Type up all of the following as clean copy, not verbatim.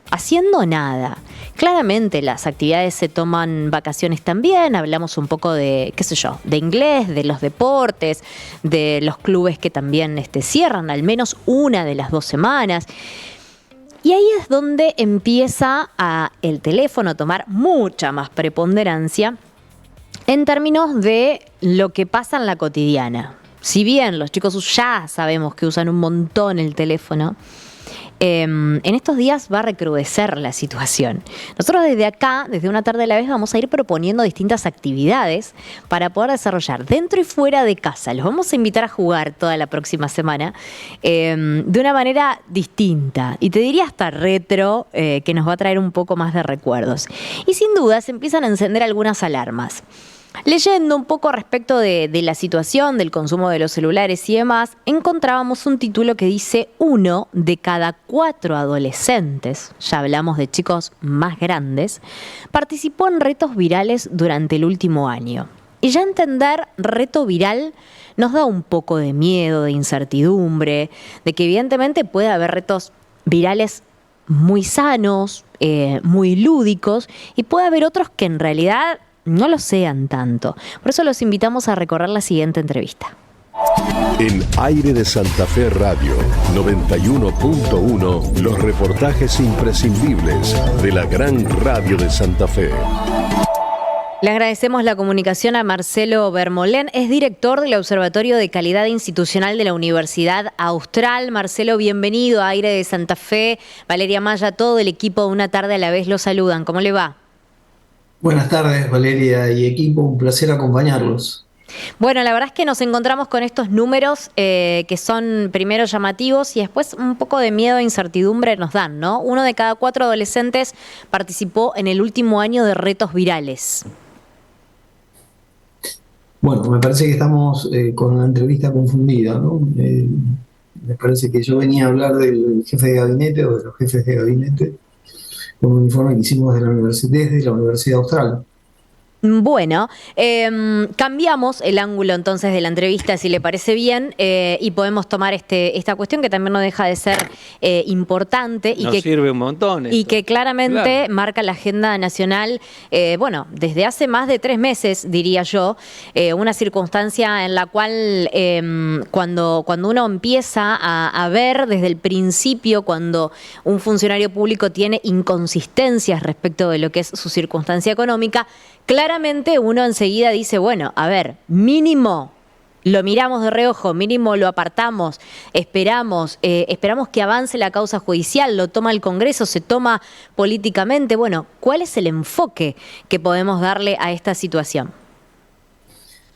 haciendo nada. Claramente las actividades se toman vacaciones también, hablamos un poco de, qué sé yo, de inglés, de los deportes, de los clubes que también cierran al menos una de las 2 semanas. Y ahí es donde empieza el teléfono a tomar mucha más preponderancia en términos de lo que pasa en la cotidiana. Si bien los chicos ya sabemos que usan un montón el teléfono, en estos días va a recrudecer la situación. Nosotros desde acá, desde Una Tarde a la Vez, vamos a ir proponiendo distintas actividades para poder desarrollar dentro y fuera de casa. Los vamos a invitar a jugar toda la próxima semana de una manera distinta. Y te diría hasta retro, que nos va a traer un poco más de recuerdos. Y sin duda se empiezan a encender algunas alarmas. Leyendo un poco respecto de la situación del consumo de los celulares y demás, encontrábamos un título que dice 1 de cada 4 adolescentes, ya hablamos de chicos más grandes, participó en retos virales durante el último año. Y ya entender reto viral nos da un poco de miedo, de incertidumbre, de que evidentemente puede haber retos virales muy sanos, muy lúdicos, y puede haber otros que en realidad no lo sean tanto. Por eso los invitamos a recorrer la siguiente entrevista. En Aire de Santa Fe Radio 91.1, los reportajes imprescindibles de la gran radio de Santa Fe. Le agradecemos la comunicación a Marcelo Bermolén, es director del Observatorio de Calidad Institucional de la Universidad Austral. Marcelo, bienvenido a Aire de Santa Fe. Valeria Maya, todo el equipo de Una Tarde a la Vez lo saludan. ¿Cómo le va? Buenas tardes, Valeria y equipo, un placer acompañarlos. Bueno, la verdad es que nos encontramos con estos números que son primero llamativos y después un poco de miedo e incertidumbre nos dan, ¿no? 1 de cada 4 adolescentes participó en el último año de retos virales. Bueno, me parece que estamos con la entrevista confundida, ¿no? Me parece que yo venía a hablar del jefe de gabinete o de los jefes de gabinete con un informe que hicimos desde la Universidad Austral. Bueno, cambiamos el ángulo entonces de la entrevista, si le parece bien, y podemos tomar esta cuestión que también no deja de ser importante y que sirve un montón y que claramente marca la agenda nacional, desde hace más de 3 meses, diría yo, una circunstancia en la cual cuando uno empieza a ver desde el principio, cuando un funcionario público tiene inconsistencias respecto de lo que es su circunstancia económica, claramente uno enseguida dice, bueno, a ver, mínimo lo miramos de reojo, mínimo lo apartamos, esperamos que avance la causa judicial, lo toma el Congreso, se toma políticamente. Bueno, ¿cuál es el enfoque que podemos darle a esta situación?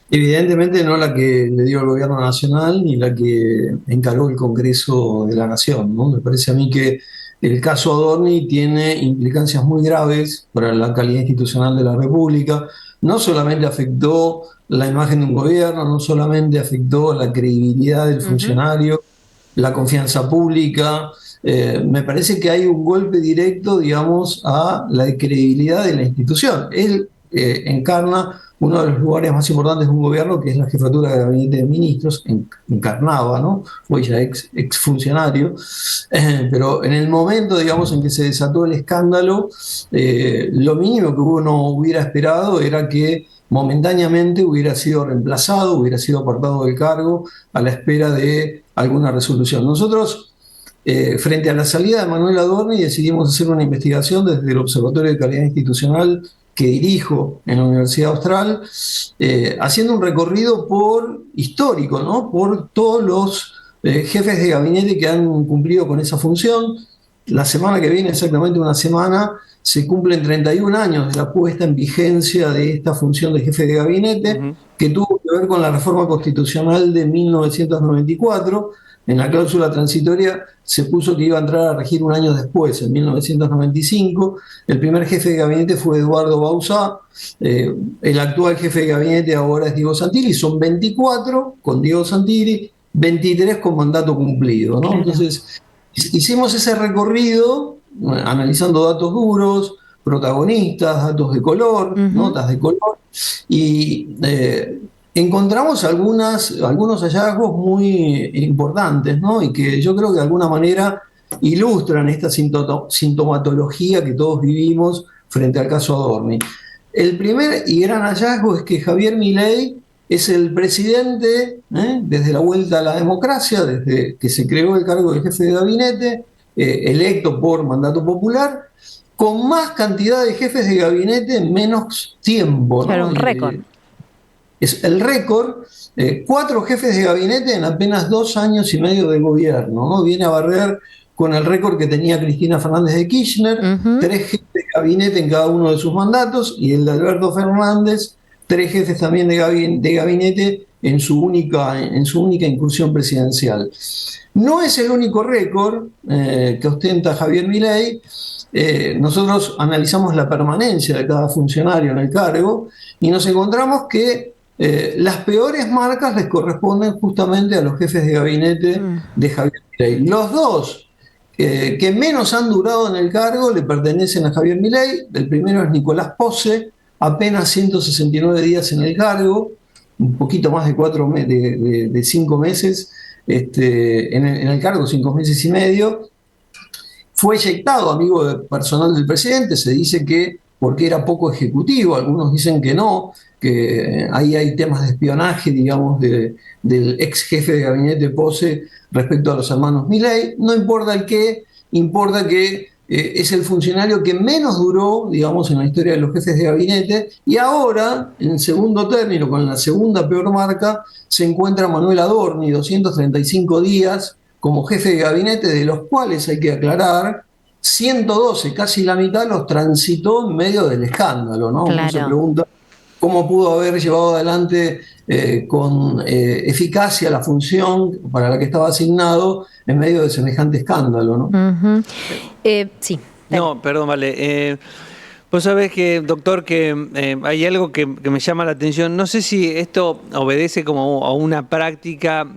Evidentemente no la que le dio el gobierno nacional ni la que encargó el Congreso de la Nación, ¿no? Me parece a mí que el caso Adorni tiene implicancias muy graves para la calidad institucional de la República. No solamente afectó la imagen de un gobierno, no solamente afectó la credibilidad del funcionario, la confianza pública. Me parece que hay un golpe directo, digamos, a la credibilidad de la institución. Él encarna uno de los lugares más importantes de un gobierno, que es la jefatura de gabinete de ministros, encarnaba, ¿no? Fue ya ex funcionario, pero en el momento, digamos, en que se desató el escándalo, lo mínimo que uno hubiera esperado era que momentáneamente hubiera sido reemplazado, hubiera sido apartado del cargo a la espera de alguna resolución. Nosotros, frente a la salida de Manuel Adorni, decidimos hacer una investigación desde el Observatorio de Calidad Institucional que dirijo en la Universidad Austral, haciendo un recorrido histórico, ¿no? Por todos los jefes de gabinete que han cumplido con esa función. La semana que viene, exactamente una semana, se cumplen 31 años de la puesta en vigencia de esta función de jefe de gabinete, que tuvo que ver con la reforma constitucional de 1994. En la cláusula transitoria se puso que iba a entrar a regir un año después, en 1995. El primer jefe de gabinete fue Eduardo Bauzá. El actual jefe de gabinete ahora es Diego Santilli. Son 24 con Diego Santilli, 23 con mandato cumplido, ¿no? Claro. Entonces, hicimos ese recorrido analizando datos duros, protagonistas, datos de color, notas de color, y encontramos algunos hallazgos muy importantes, ¿no? Y que yo creo que de alguna manera ilustran esta sintomatología que todos vivimos frente al caso Adorni. El primer y gran hallazgo es que Javier Milei es el presidente, desde la vuelta a la democracia, desde que se creó el cargo de jefe de gabinete, electo por mandato popular, con más cantidad de jefes de gabinete en menos tiempo. Claro, un récord. Es el récord, 4 jefes de gabinete en apenas 2 años y medio de gobierno, ¿no? Viene a barrer con el récord que tenía Cristina Fernández de Kirchner, 3 jefes de gabinete en cada uno de sus mandatos, y el de Alberto Fernández, 3 jefes también de gabinete en su única incursión presidencial. No es el único récord que ostenta Javier Milei. Nosotros analizamos la permanencia de cada funcionario en el cargo y nos encontramos que las peores marcas les corresponden justamente a los jefes de gabinete de Javier Milei. Los dos que menos han durado en el cargo le pertenecen a Javier Milei. El primero es Nicolás Posse, apenas 169 días en el cargo, un poquito más de 5 meses en el cargo, 5 meses y medio. Fue eyectado, amigo personal del presidente, se dice que porque era poco ejecutivo, algunos dicen que no, que ahí hay temas de espionaje, digamos, del ex jefe de gabinete Posse respecto a los hermanos Milei. No importa el qué, importa que es el funcionario que menos duró, digamos, en la historia de los jefes de gabinete, y ahora, en segundo término, con la segunda peor marca, se encuentra Manuel Adorni, 235 días como jefe de gabinete, de los cuales hay que aclarar, 112, casi la mitad, los transitó en medio del escándalo, ¿no? Claro. Uno se pregunta cómo pudo haber llevado adelante con eficacia la función para la que estaba asignado en medio de semejante escándalo, ¿no? Sí. No, perdón, vale. Vos sabés que, doctor, que hay algo que me llama la atención. No sé si esto obedece como a una práctica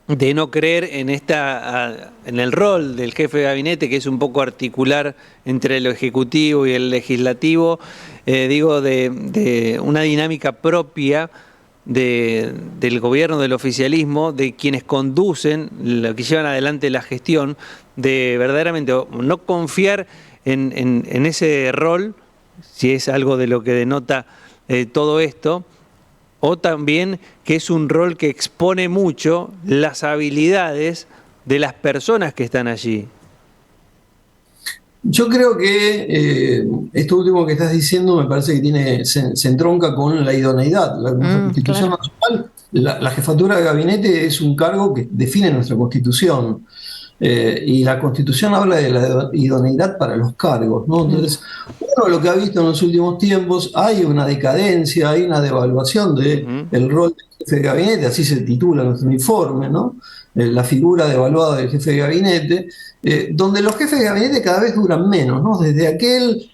de no creer en en el rol del jefe de gabinete, que es un poco articular entre lo ejecutivo y el legislativo, de una dinámica propia del gobierno, del oficialismo, de quienes conducen, lo que llevan adelante la gestión, de verdaderamente no confiar en ese rol, si es algo de lo que denota todo esto, o también que es un rol que expone mucho las habilidades de las personas que están allí. Yo creo que esto último que estás diciendo me parece que se entronca con la idoneidad. Nuestra Constitución Nacional, la jefatura de gabinete es un cargo que define nuestra Constitución. Y la Constitución habla de la idoneidad para los cargos, ¿no? Entonces, uno lo que ha visto en los últimos tiempos, hay una decadencia, hay una devaluación del rol del jefe de gabinete, así se titula nuestro informe, ¿no? La figura devaluada del jefe de gabinete, donde los jefes de gabinete cada vez duran menos, ¿no? Desde aquel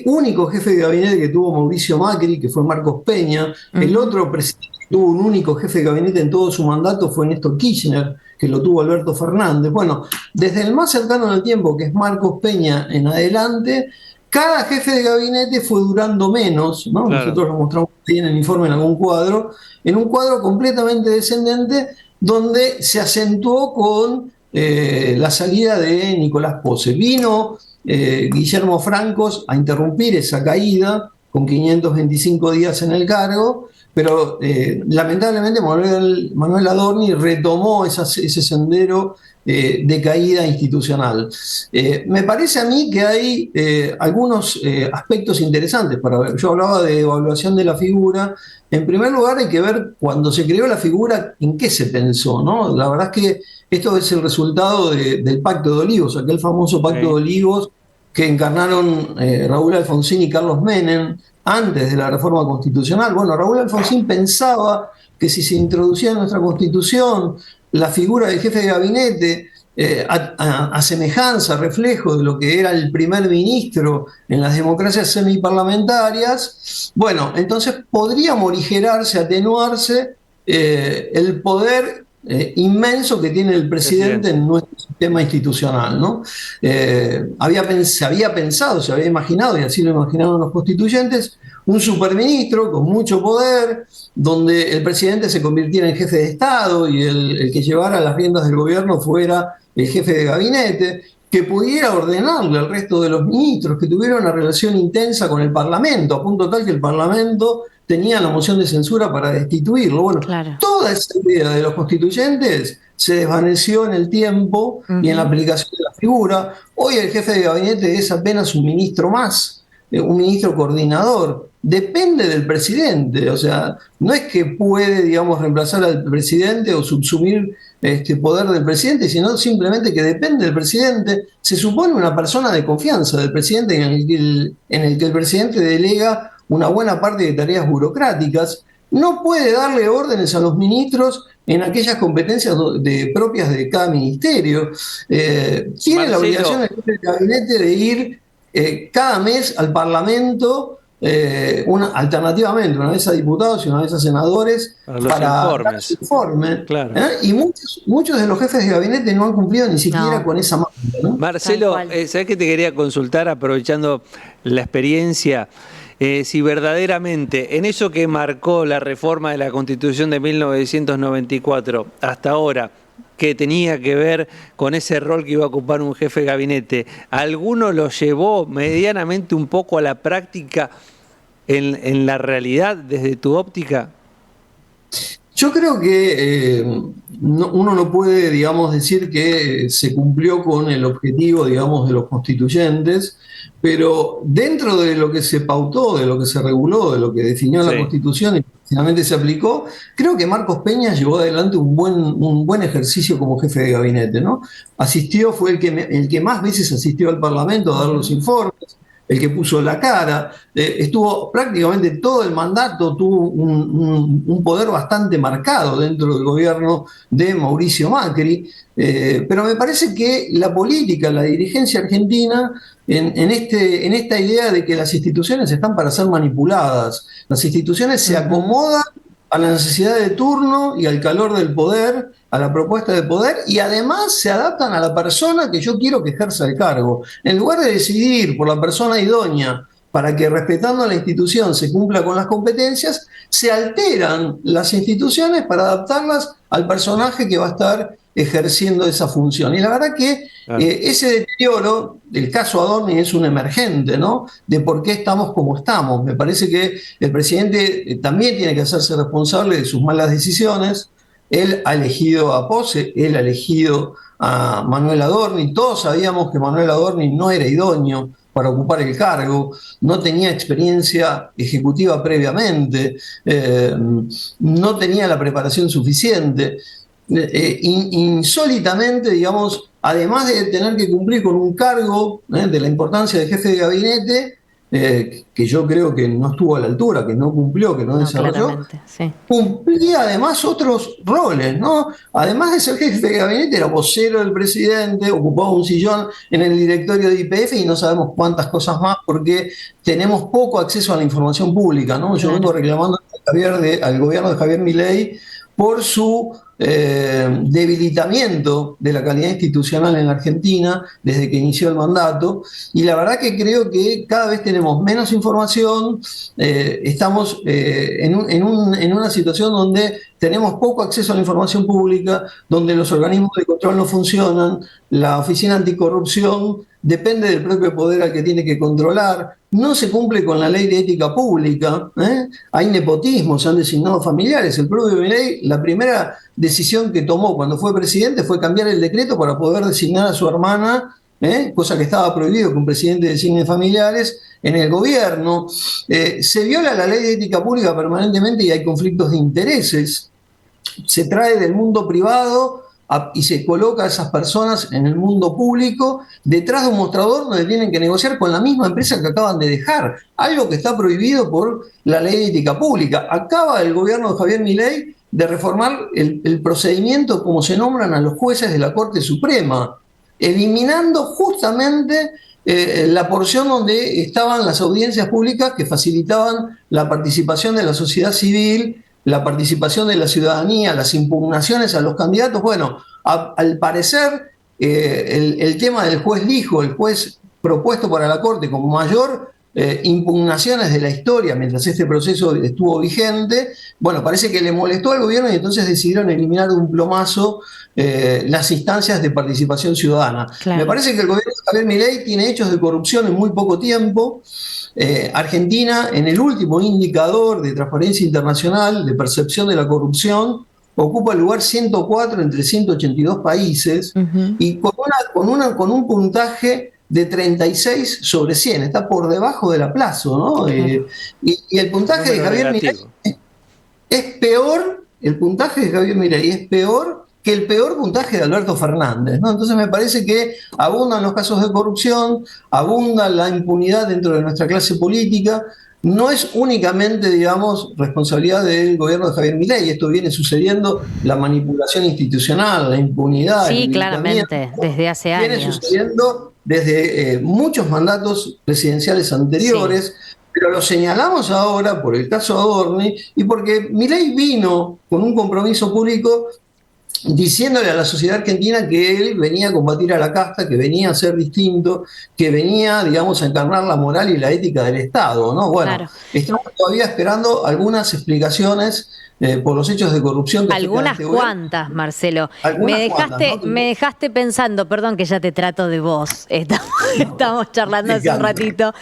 único jefe de gabinete que tuvo Mauricio Macri, que fue Marcos Peña, el otro presidente que tuvo un único jefe de gabinete en todo su mandato fue Néstor Kirchner, que lo tuvo Alberto Fernández. Bueno, desde el más cercano en el tiempo, que es Marcos Peña en adelante, cada jefe de gabinete fue durando menos, ¿no? Claro. Nosotros lo mostramos ahí en el informe en algún cuadro, en un cuadro completamente descendente, donde se acentuó con la salida de Nicolás Posse. Vino Guillermo Francos a interrumpir esa caída con 525 días en el cargo, pero lamentablemente Manuel Adorni retomó ese sendero de caída institucional. Me parece a mí que hay algunos aspectos interesantes para ver. Yo hablaba de evaluación de la figura. En primer lugar, hay que ver cuando se creó la figura en qué se pensó, ¿no? La verdad es que esto es el resultado del Pacto de Olivos, aquel famoso Pacto de Olivos que encarnaron Raúl Alfonsín y Carlos Menem antes de la reforma constitucional. Bueno, Raúl Alfonsín pensaba que si se introducía en nuestra Constitución la figura del jefe de gabinete a semejanza, reflejo de lo que era el primer ministro en las democracias semiparlamentarias, bueno, entonces podría morigerarse, atenuarse el poder inmenso que tiene el presidente en nuestro sistema institucional, ¿no? Se había pensado, se había imaginado, y así lo imaginaron los constituyentes, un superministro con mucho poder, donde el presidente se convirtiera en jefe de Estado y el que llevara las riendas del gobierno fuera el jefe de gabinete, que pudiera ordenarle al resto de los ministros, que tuviera una relación intensa con el Parlamento, a punto tal que el Parlamento tenía la moción de censura para destituirlo. Bueno, Claro. toda esa idea de los constituyentes se desvaneció en el tiempo y en la aplicación de la figura. Hoy el jefe de gabinete es apenas un ministro más, un ministro coordinador. Depende del presidente, o sea, no es que puede, digamos, reemplazar al presidente o subsumir poder del presidente, sino simplemente que depende del presidente. Se supone una persona de confianza del presidente en el que el presidente delega una buena parte de tareas burocráticas. No puede darle órdenes a los ministros en aquellas competencias propias de cada ministerio. Tiene la obligación el jefe de gabinete de ir cada mes al Parlamento, alternativamente, una vez a diputados y una vez a senadores, para dar su informe. Claro. Y muchos de los jefes de gabinete no han cumplido ni siquiera con esa manda, ¿no? Marcelo, ¿sabés que te quería consultar, aprovechando la experiencia? Si verdaderamente en eso que marcó la reforma de la Constitución de 1994 hasta ahora, que tenía que ver con ese rol que iba a ocupar un jefe de gabinete, ¿alguno lo llevó medianamente un poco a la práctica en la realidad desde tu óptica? Yo creo que uno no puede, digamos, decir que se cumplió con el objetivo, digamos, de los constituyentes, pero dentro de lo que se pautó, de lo que se reguló, de lo que definió la Constitución y finalmente se aplicó, creo que Marcos Peña llevó adelante un buen ejercicio como jefe de gabinete, ¿no? Asistió, fue el que más veces asistió al Parlamento a dar los informes, el que puso la cara, estuvo prácticamente todo el mandato, tuvo un poder bastante marcado dentro del gobierno de Mauricio Macri, pero me parece que la política, la dirigencia argentina, en esta idea de que las instituciones están para ser manipuladas, las instituciones se acomodan a la necesidad de turno y al calor del poder, a la propuesta de poder, y además se adaptan a la persona que yo quiero que ejerza el cargo. En lugar de decidir por la persona idónea para que, respetando la institución, se cumpla con las competencias, se alteran las instituciones para adaptarlas al personaje que va a estar ejerciendo esa función. Y la verdad que ese deterioro, el caso Adorni es un emergente, ¿no?, de por qué estamos como estamos. Me parece que el presidente también tiene que hacerse responsable de sus malas decisiones. Él ha elegido a Pose, él ha elegido a Manuel Adorni. Todos sabíamos que Manuel Adorni no era idóneo para ocupar el cargo, no tenía experiencia ejecutiva previamente, no tenía la preparación suficiente. Insólitamente, digamos, además de tener que cumplir con un cargo de la importancia de jefe de gabinete, que yo creo que no estuvo a la altura, que no cumplió, que no desarrolló, sí. Cumplía además otros roles, ¿no? Además de ser jefe de gabinete, era vocero del presidente, ocupaba un sillón en el directorio de YPF y no sabemos cuántas cosas más, porque tenemos poco acceso a la información pública, ¿no? Yo vengo reclamando al gobierno de Javier Milei por su debilitamiento de la calidad institucional en la Argentina desde que inició el mandato, y la verdad que creo que cada vez tenemos menos información, estamos en una situación donde tenemos poco acceso a la información pública, donde los organismos de control no funcionan, la Oficina Anticorrupción depende del propio poder al que tiene que controlar, no se cumple con la ley de ética pública, hay nepotismo, se han designado familiares. El propio Milei, la primera decisión que tomó cuando fue presidente fue cambiar el decreto para poder designar a su hermana, cosa que estaba prohibido que un presidente designe familiares en el gobierno. Se viola la ley de ética pública permanentemente y hay conflictos de intereses. Se trae del mundo privado y se coloca a esas personas en el mundo público detrás de un mostrador donde tienen que negociar con la misma empresa que acaban de dejar, algo que está prohibido por la ley de ética pública. Acaba el gobierno de Javier Milei de reformar el procedimiento como se nombran a los jueces de la Corte Suprema, eliminando justamente la porción donde estaban las audiencias públicas que facilitaban la participación de la sociedad civil, la participación de la ciudadanía, las impugnaciones a los candidatos. Bueno, al parecer el tema del juez lijo, el juez propuesto para la Corte como mayor impugnaciones de la historia mientras este proceso estuvo vigente. Bueno, parece que le molestó al gobierno y entonces decidieron eliminar de un plomazo las instancias de participación ciudadana. Claro. Me parece que el gobierno de Javier Milei tiene hechos de corrupción en muy poco tiempo. Argentina, en el último indicador de Transparencia Internacional de percepción de la corrupción, ocupa el lugar 104 entre 182 países y con un puntaje de 36 sobre 100, está por debajo del aplazo, ¿no? Claro. Y el puntaje de Javier Milei es peor, el puntaje de Javier Milei es peor que el peor puntaje de Alberto Fernández, ¿no? Entonces me parece que abundan los casos de corrupción, abunda la impunidad dentro de nuestra clase política. No es únicamente, digamos, responsabilidad del gobierno de Javier Milei, esto viene sucediendo, la manipulación institucional, la impunidad. Sí, claramente, desde hace años. Viene sucediendo desde muchos mandatos presidenciales anteriores, sí. Pero lo señalamos ahora por el caso Adorni y porque Milei vino con un compromiso público diciéndole a la sociedad argentina que él venía a combatir a la casta, que venía a ser distinto, que venía, digamos, a encarnar la moral y la ética del Estado, ¿no? Bueno, claro. Estamos todavía esperando algunas explicaciones por los hechos de corrupción. Algunas cuantas, Marcelo. Me dejaste pensando, perdón que ya te trato de vos, estamos charlando hace un ratito.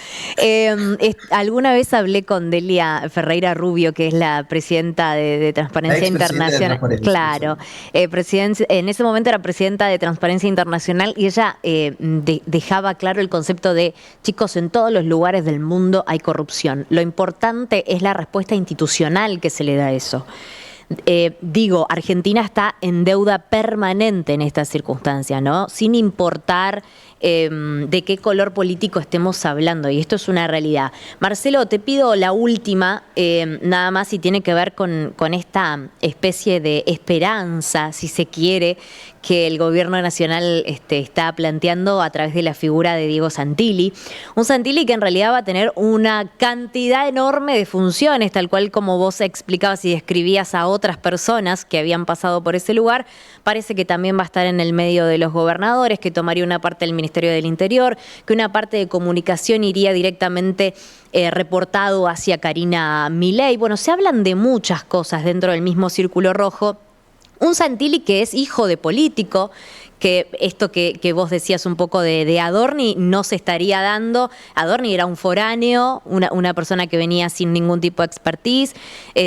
Alguna vez hablé con Delia Ferreira Rubio, que es la presidenta de Transparencia Internacional. Claro, en ese momento era presidenta de Transparencia Internacional y ella dejaba claro el concepto de, chicos, en todos los lugares del mundo hay corrupción. Lo importante es la respuesta institucional que se le da a eso. Argentina está en deuda permanente en estas circunstancias, ¿no? Sin importar de qué color político estemos hablando, y esto es una realidad. Marcelo, te pido la última, nada más, y tiene que ver con esta especie de esperanza, si se quiere, que el gobierno nacional está planteando a través de la figura de Diego Santilli. Un Santilli que en realidad va a tener una cantidad enorme de funciones, tal cual como vos explicabas y describías a otras personas que habían pasado por ese lugar. Parece que también va a estar en el medio de los gobernadores, que tomaría una parte del Ministerio del Interior, que una parte de comunicación iría directamente reportado hacia Karina Milei. Bueno, se hablan de muchas cosas dentro del mismo Círculo Rojo. Un Santilli que es hijo de político, que esto que vos decías un poco de Adorni no se estaría dando. Adorni era un foráneo, una persona que venía sin ningún tipo de expertise.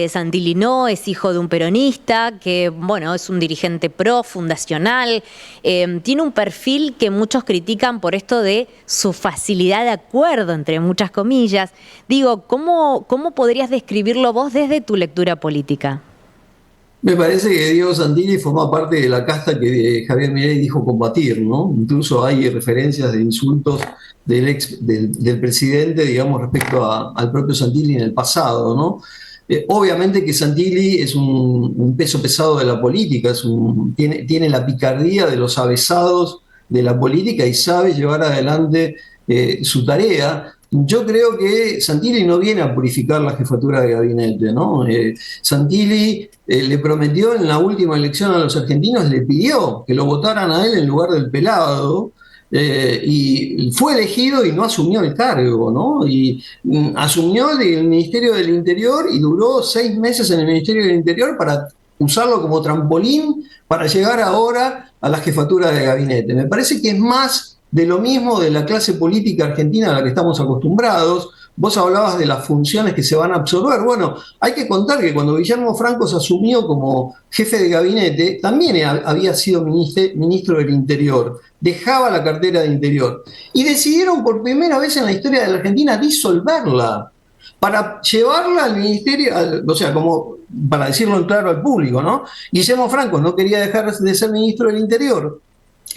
Santilli no, es hijo de un peronista, que bueno, es un dirigente pro, fundacional. Tiene un perfil que muchos critican por esto de su facilidad de acuerdo, entre muchas comillas. ¿Cómo podrías describirlo vos desde tu lectura política? Me parece que Diego Santilli forma parte de la casta que Javier Milei dijo combatir, ¿no? Incluso hay referencias de insultos del presidente, digamos, respecto al propio Santilli en el pasado, ¿no? Obviamente que Santilli es un peso pesado de la política, tiene la picardía de los avesados de la política y sabe llevar adelante su tarea. Yo creo que Santilli no viene a purificar la jefatura de gabinete, ¿no? Santilli le prometió en la última elección a los argentinos, le pidió que lo votaran a él en lugar del Pelado, y fue elegido y no asumió el cargo, ¿no? Y asumió el Ministerio del Interior y duró 6 meses en el Ministerio del Interior para usarlo como trampolín para llegar ahora a la jefatura de gabinete. Me parece que es más de lo mismo de la clase política argentina a la que estamos acostumbrados. Vos hablabas de las funciones que se van a absorber. Bueno, hay que contar que cuando Guillermo Franco se asumió como jefe de gabinete, también había sido ministro del Interior, dejaba la cartera de Interior. Y decidieron por primera vez en la historia de la Argentina disolverla, para llevarla al ministerio, o sea, como para decirlo en claro al público, ¿no? Guillermo Franco no quería dejar de ser ministro del Interior,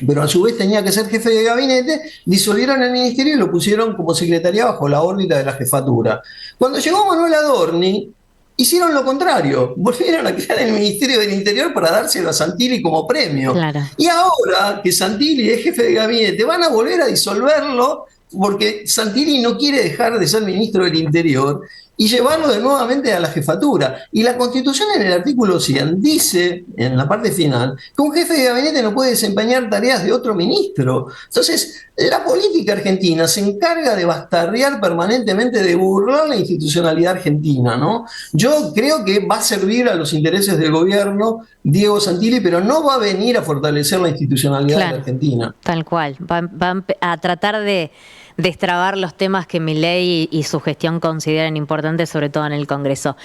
pero a su vez tenía que ser jefe de gabinete, disolvieron el ministerio y lo pusieron como secretaría bajo la órbita de la jefatura. Cuando llegó Manuel Adorni, hicieron lo contrario, volvieron a crear el Ministerio del Interior para dárselo a Santilli como premio. Claro. Y ahora que Santilli es jefe de gabinete, van a volver a disolverlo porque Santilli no quiere dejar de ser ministro del Interior y llevarlo nuevamente a la jefatura. Y la Constitución en el artículo 100 dice, en la parte final, que un jefe de gabinete no puede desempeñar tareas de otro ministro. Entonces, la política argentina se encarga de bastardear permanentemente, de burlar la institucionalidad argentina, ¿no? Yo creo que va a servir a los intereses del gobierno Diego Santilli, pero no va a venir a fortalecer la institucionalidad de la Argentina. Tal cual. Va a tratar de destrabar los temas que Milei y su gestión consideran importantes, sobre todo en el Congreso.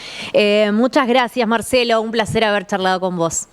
Muchas gracias, Marcelo. Un placer haber charlado con vos.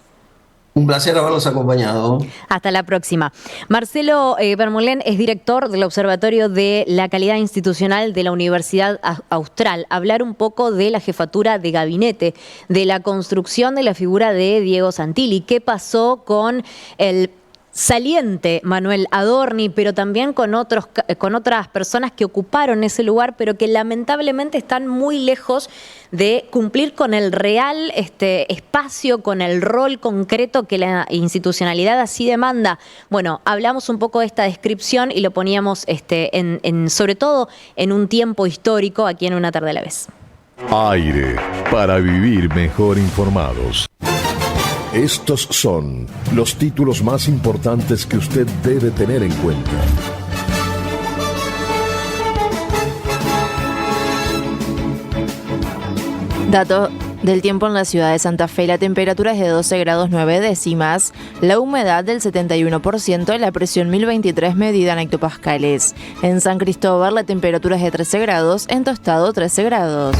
Un placer haberlos acompañado. Hasta la próxima. Marcelo Vermeulen es director del Observatorio de la Calidad Institucional de la Universidad Austral. Hablar un poco de la jefatura de gabinete, de la construcción de la figura de Diego Santilli. ¿Qué pasó con el saliente Manuel Adorni, pero también con otras personas que ocuparon ese lugar, pero que lamentablemente están muy lejos de cumplir con el real espacio, con el rol concreto que la institucionalidad así demanda? Bueno, hablamos un poco de esta descripción y lo poníamos sobre todo en un tiempo histórico aquí en Una Tarde a la Vez. Aire para vivir mejor informados. Estos son los títulos más importantes que usted debe tener en cuenta. Dato del tiempo en la ciudad de Santa Fe: la temperatura es de 12 grados 9 décimas, la humedad del 71%, la presión 1023 medida en hectopascales. En San Cristóbal la temperatura es de 13 grados, en Tostado 13 grados.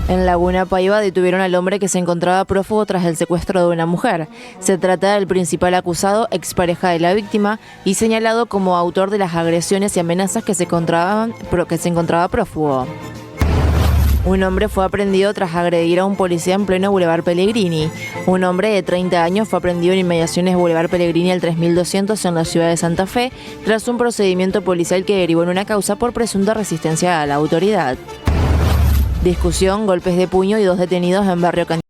En Laguna Paiva detuvieron al hombre que se encontraba prófugo tras el secuestro de una mujer. Se trata del principal acusado, expareja de la víctima, y señalado como autor de las agresiones y amenazas que se encontraba prófugo. Un hombre fue aprehendido tras agredir a un policía en pleno Boulevard Pellegrini. Un hombre de 30 años fue aprehendido en inmediaciones Boulevard Pellegrini al 3200 en la ciudad de Santa Fe, tras un procedimiento policial que derivó en una causa por presunta resistencia a la autoridad. Discusión, golpes de puño y 2 detenidos en Barrio Can